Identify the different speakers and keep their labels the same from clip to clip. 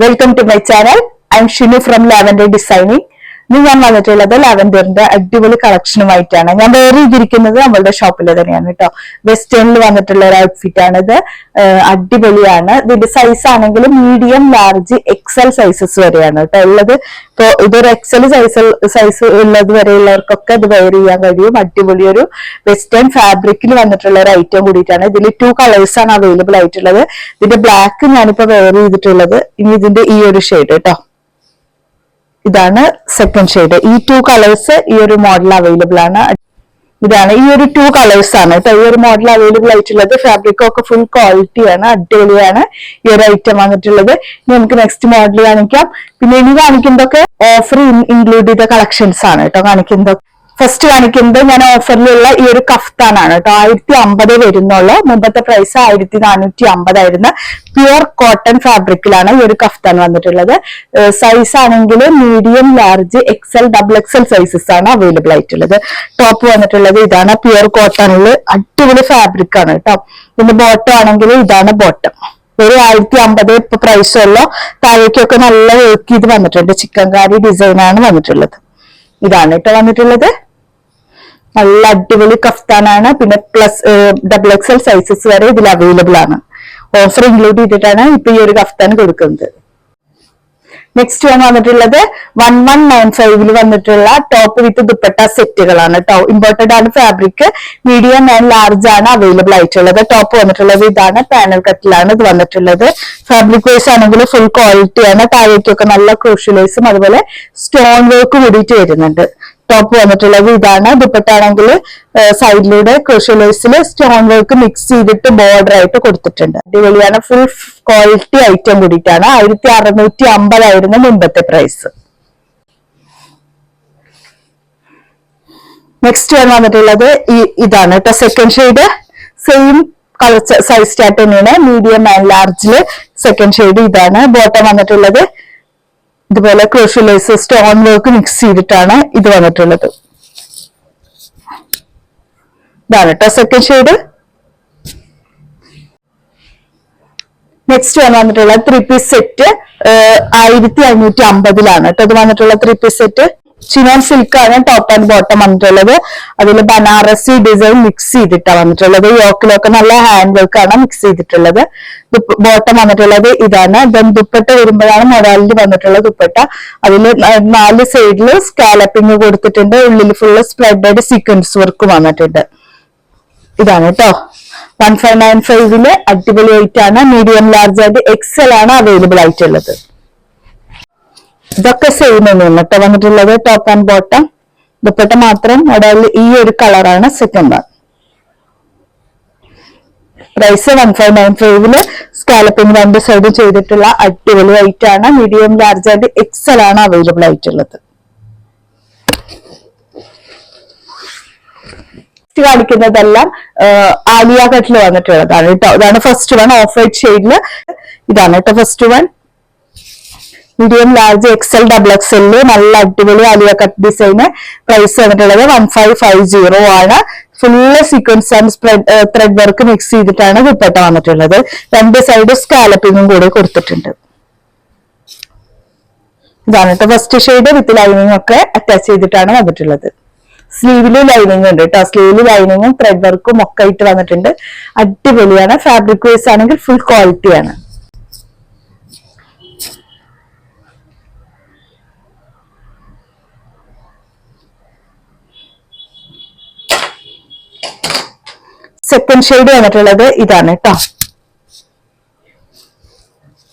Speaker 1: Welcome to my channel. I'm Shinu from Lavender Designing. ഇന്ന് ഞാൻ വന്നിട്ടുള്ളത് ലാവൻഡറിന്റെ അടിപൊളി കളക്ഷനുമായിട്ടാണ്. ഞാൻ വേറെ ചെയ്തിരിക്കുന്നത് നമ്മളുടെ ഷോപ്പിൽ തന്നെയാണ് കേട്ടോ. വെസ്റ്റേണിൽ വന്നിട്ടുള്ള ഒരു ഔട്ട്ഫിറ്റ് ആണിത്. അടിപൊളിയാണ്. ഇതിന്റെ സൈസ് ആണെങ്കിൽ മീഡിയം, ലാർജ്, എക്സൽ സൈസസ് വരെയാണ് കേട്ടോ ഉള്ളത്. ഇപ്പൊ ഇതൊരു എക്സൽ സൈസ് ഉള്ളത് വരെയുള്ളവർക്കൊക്കെ ഇത് വെയർ ചെയ്യാൻ കഴിയും. അടിപൊളി ഒരു വെസ്റ്റേൺ ഫാബ്രിക്കിൽ വന്നിട്ടുള്ള ഒരു ഐറ്റം കൂടിയിട്ടാണ്. ഇതിൽ 2 കളേഴ്സ് ആണ് അവൈലബിൾ ആയിട്ടുള്ളത്. ഇതിന്റെ ബ്ലാക്ക് ഞാനിപ്പോ വെയർ ചെയ്തിട്ടുള്ളത്. ഇനി ഇതിന്റെ ഈ ഒരു ഷെയ്ഡ് കേട്ടോ, ഇതാണ് സെക്കൻഡ് ഷെയ്ഡ്. ഈ 2 കളേഴ്സ് ഈ ഒരു മോഡൽ അവൈലബിൾ ആണ്. ഇതാണ് ഈ ഒരു 2 കളേഴ്സ് ആണ് കേട്ടോ ഈ ഒരു മോഡൽ അവൈലബിൾ ആയിട്ടുള്ളത്. ഫാബ്രിക് ഒക്കെ ഫുൾ ക്വാളിറ്റിയാണ്, അടിപൊളിയാണ് ഈ ഒരു ഐറ്റം വന്നിട്ടുള്ളത്. ഇനി നമുക്ക് നെക്സ്റ്റ് മോഡൽ കാണിക്കാം. പിന്നെ ഇനി കാണിക്കുന്നതൊക്കെ ഓഫർ ഇൻക്ലൂഡ് ചെയ്ത കളക്ഷൻസ് ആണ് കേട്ടോ കാണിക്കുന്നതൊക്കെ. ഫസ്റ്റ് കാണിക്കുന്നത് ഞാൻ ഓഫറിലുള്ള ഈ ഒരു കഫ്താനാണ് കേട്ടോ. 1050 വരുന്നുള്ളൂ. മുമ്പത്തെ പ്രൈസ് 1450 ആയിരുന്നു. പ്യുവർ കോട്ടൺ ഫാബ്രിക്കിലാണ് ഈ ഒരു കഫ്താൻ വന്നിട്ടുള്ളത്. സൈസ് ആണെങ്കിൽ medium, large, XL, double XL sizes ആണ് അവൈലബിൾ ആയിട്ടുള്ളത്. ടോപ്പ് വന്നിട്ടുള്ളത് ഇതാണ്, പ്യുവർ കോട്ടണിൽ അടിപൊളി ഫാബ്രിക് ആണ് കേട്ടോ. പിന്നെ ബോട്ടം ആണെങ്കിൽ ഇതാണ് ബോട്ടം. ഒരു 1050 ഇപ്പൊ പ്രൈസ് ഉള്ളൂ. താഴേക്കൊക്കെ നല്ല വർക്ക് ചെയ്ത് വന്നിട്ടുണ്ട്. ചിക്കൻകാരി ഡിസൈൻ ആണ് വന്നിട്ടുള്ളത്. ഇതാണ് കേട്ടോ വന്നിട്ടുള്ളത്. നല്ല അടിപൊളി കഫ്താനാണ്. പിന്നെ പ്ലസ് ഡബിൾ എക്സൽ സൈസസ് വരെ ഇതിൽ അവൈലബിൾ ആണ്. ഓഫർ ഇൻക്ലൂഡ് ചെയ്തിട്ടാണ് ഇപ്പൊ ഈ ഒരു കഫ്താൻ കൊടുക്കുന്നത്. നെക്സ്റ്റ് വന്നിട്ടുള്ളത് 1195 വന്നിട്ടുള്ള ടോപ്പ് വിത്ത് ദുപ്പട്ട സെറ്റുകളാണ് കേട്ടോ. ഇമ്പോർട്ടഡ് ആണ് ഫാബ്രിക്. മീഡിയം ആൻഡ് ലാർജ് ആണ് അവൈലബിൾ ആയിട്ടുള്ളത്. ടോപ്പ് വന്നിട്ടുള്ളത് ഇതാണ്, പാനൽ കട്ടിലാണ് ഇത് വന്നിട്ടുള്ളത്. ഫാബ്രിക് വൈസ് ആണെങ്കിൽ ഫുൾ ക്വാളിറ്റിയാണ്. താഴേക്കൊക്കെ നല്ല ക്രൂഷ്യലൈസും അതുപോലെ സ്റ്റോൺ വർക്ക് കൂടിയിട്ട് വരുന്നുണ്ട്. ടോപ്പ് വന്നിട്ടുള്ളത് ഇതാണ്. ദുപ്പട്ട ആണെങ്കിൽ സൈഡിലൂടെ ക്രോഷ്യലൈസിൽ സ്റ്റോൺ വർക്ക് മിക്സ് ചെയ്തിട്ട് ബോർഡർ ആയിട്ട് കൊടുത്തിട്ടുണ്ട്. അടിപൊളിയാണ്. ഫുൾ ക്വാളിറ്റി ഐറ്റം കൂടിയിട്ടാണ്. 1650 ആയിരുന്നു മുമ്പത്തെ പ്രൈസ്. നെക്സ്റ്റ് വന്നിട്ടുള്ളത് ഇതാണ് കേട്ടോ. Second shade same colour size chart തന്നെയാണ്. മീഡിയം ആൻഡ് ലാർജില് സെക്കൻഡ് ഷെയ്ഡ് ഇതാണ്. ബോട്ടം വന്നിട്ടുള്ളത് ഇതുപോലെ ക്രോഷ്യലൈസ് സ്റ്റോൺ വർക്ക് മിക്സ് ചെയ്തിട്ടാണ് ഇത് വന്നിട്ടുള്ളത്. ഇതാണ് കേട്ടോ സെക്കൻഡ് ഷെയ്ഡ്. നെക്സ്റ്റ് വന്നിട്ടുള്ള 3 പീസ് സെറ്റ് 1550 കേട്ടോ ഇത് വന്നിട്ടുള്ള 3 പീസ് സെറ്റ്. ചിനോൺ സിൽക്ക് ആണ് ടോപ്പ് ആൻഡ് ബോട്ടം വന്നിട്ടുള്ളത്. അതിൽ ബനാറസി ഡിസൈൻ മിക്സ് ചെയ്തിട്ടാണ് വന്നിട്ടുള്ളത്. യോക്കിലൊക്കെ നല്ല ഹാൻഡ് വർക്ക് ആണ് മിക്സ് ചെയ്തിട്ടുള്ളത്. ബോട്ടം വന്നിട്ടുള്ളത് ഇതാണ്. ദെൻ ദുപ്പട്ട വരുമ്പോഴാണ് മൊഡാലിൽ വന്നിട്ടുള്ള ദുപ്പട്ട. അതിൽ 4 സൈഡിൽ സ്കാലപ്പിംഗ് കൊടുത്തിട്ടുണ്ട്. ഉള്ളിൽ ഫുള്ള് സ്പ്രെഡഡ് സീക്വൻസ് വർക്ക് വന്നിട്ടുണ്ട്. ഇതാണ് കേട്ടോ 1595 അടിപൊളി ആയിട്ടാണ്. മീഡിയം, ലാർജ് ആയിട്ട് എക്സൽ ആണ് അവൈലബിൾ ആയിട്ടുള്ളത്. ഇതൊക്കെ സെയിം തന്നെയാണ് കേട്ടോ വന്നിട്ടുള്ളത്. Top and bottom. ദുപ്പട്ട മാത്രം മോഡലിൽ ഈ ഒരു കളറാണ് second one. Price 1595 scalloping 2 side ചെയ്തിട്ടുള്ള അടിപൊളി ആയിട്ടാണ്. മീഡിയം, ലാർജ് ആയിട്ട് എക്സൽ ആണ് അവൈലബിൾ ആയിട്ടുള്ളത്. കാണിക്കുന്നതെല്ലാം ആലിയ കട്ടിൽ വന്നിട്ടുള്ളതാണ് കേട്ടോ. ഇതാണ് ഫസ്റ്റ് വൺ. ഓഫ് വൈറ്റ് ഷെയ്ഡില് ഇതാണ് കേട്ടോ first one. Medium, large, XL, double എക്സലില് നല്ല അടിപൊളി ആലിയ കട്ട് ഡിസൈന്. പ്രൈസ് വന്നിട്ടുള്ളത് 1550 ആണ്. Full sequence and thread work mix ചെയ്തിട്ടാണ് ദുപ്പട്ട വന്നിട്ടുള്ളത്. 2 സൈഡ് സ്കാലപ്പിങ്ങും കൂടെ കൊടുത്തിട്ടുണ്ട്. ഇതാണ് കേട്ടോ ഫസ്റ്റ് ഷെയ്ഡ്. വിത്ത് ലൈനിങ് ഒക്കെ അറ്റാച്ച് ചെയ്തിട്ടാണ് വന്നിട്ടുള്ളത്. സ്ലീവില് ലൈനിങ് ഉണ്ട് കേട്ടോ. സ്ലീവില് ലൈനിങ്ങും ത്രെഡ് വർക്കും ഒക്കെ ആയിട്ട് വന്നിട്ടുണ്ട്. അടിപൊളിയാണ്. ഫാബ്രിക് വൈസ് ആണെങ്കിൽ ഫുൾ ക്വാളിറ്റിയാണ്. സെക്കൻഡ് ഷെയ്ഡ് വന്നിട്ടുള്ളത് ഇതാണ് കേട്ടോ.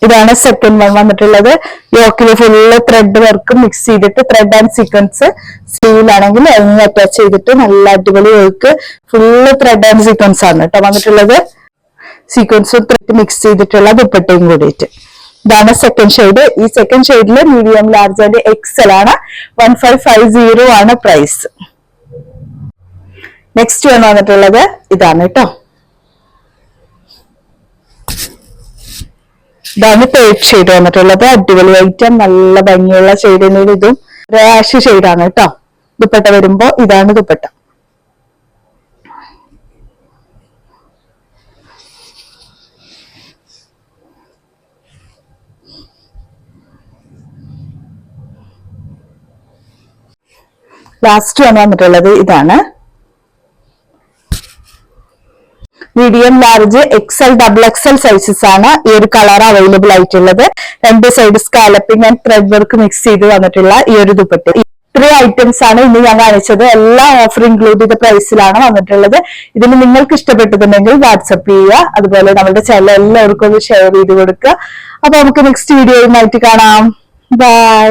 Speaker 1: ഇതാണ് സെക്കൻഡ് വൺ വന്നിട്ടുള്ളത്. യോക്കില് ഫുള്ള് ത്രെഡ് വർക്ക് മിക്സ് ചെയ്തിട്ട് ത്രെഡ് ആൻഡ് സീക്വൻസ്. സ്ലീവിലാണെങ്കിൽ ലൈനിങ് അറ്റാച്ച് ചെയ്തിട്ട് നല്ല അടിപൊളി work. Full thread and sequence ആണ് കേട്ടോ വന്നിട്ടുള്ളത്. സീക്വൻസും ത്രെഡ് മിക്സ് ചെയ്തിട്ടുള്ള ദുപ്പട്ടയും കൂടിയിട്ട്. ഇതാണ് സെക്കൻഡ് ഷെയ്ഡ്. ഈ സെക്കൻഡ് ഷെയ്ഡില് മീഡിയം, ലാർജ് ആൻഡ് എക്സൽ ആണ്. 1550 ആണ് പ്രൈസ്. നെക്സ്റ്റ് വന്നിട്ടുള്ളത് ഇതാണ് കേട്ടോ. ഇതാണ് തേർഡ് ഷെയ്ഡ് വന്നിട്ടുള്ളത്. അടിപൊളി ഐറ്റം, നല്ല ഭംഗിയുള്ള ഷെയ്ഡ് തന്നെയാണ്. ഇതും ആഷ് ഷെയ്ഡാണ് കേട്ടോ. ദുപ്പട്ട വരുമ്പോ ഇതാണ് ദുപ്പട്ട. ലാസ്റ്റ് വന്നിട്ടുള്ളത് ഇതാണ്. Medium, large, XL, double XL sizes ആണ് ഈ ഒരു കളർ അവൈലബിൾ ആയിട്ടുള്ളത്. രണ്ട് side scalloping and thread work mix ചെയ്ത് വന്നിട്ടുള്ള ഈ ഒരു ദുപ്പട്ട. ഇത്രയും ഐറ്റംസ് ആണ് ഇന്ന് ഞാൻ കാണിച്ചത്. എല്ലാം ഓഫർ ഇൻക്ലൂഡ് ചെയ്ത പ്രൈസിലാണ് വന്നിട്ടുള്ളത്. ഇതിന് നിങ്ങൾക്ക് ഇഷ്ടപ്പെട്ടിട്ടുണ്ടെങ്കിൽ വാട്സപ്പ് ചെയ്യുക. അതുപോലെ നമ്മുടെ ചാനൽ എല്ലാവർക്കും ഒന്ന് ഷെയർ ചെയ്ത് കൊടുക്കുക. അപ്പൊ നമുക്ക് നെക്സ്റ്റ് വീഡിയോയുമായിട്ട് കാണാം. ബൈ.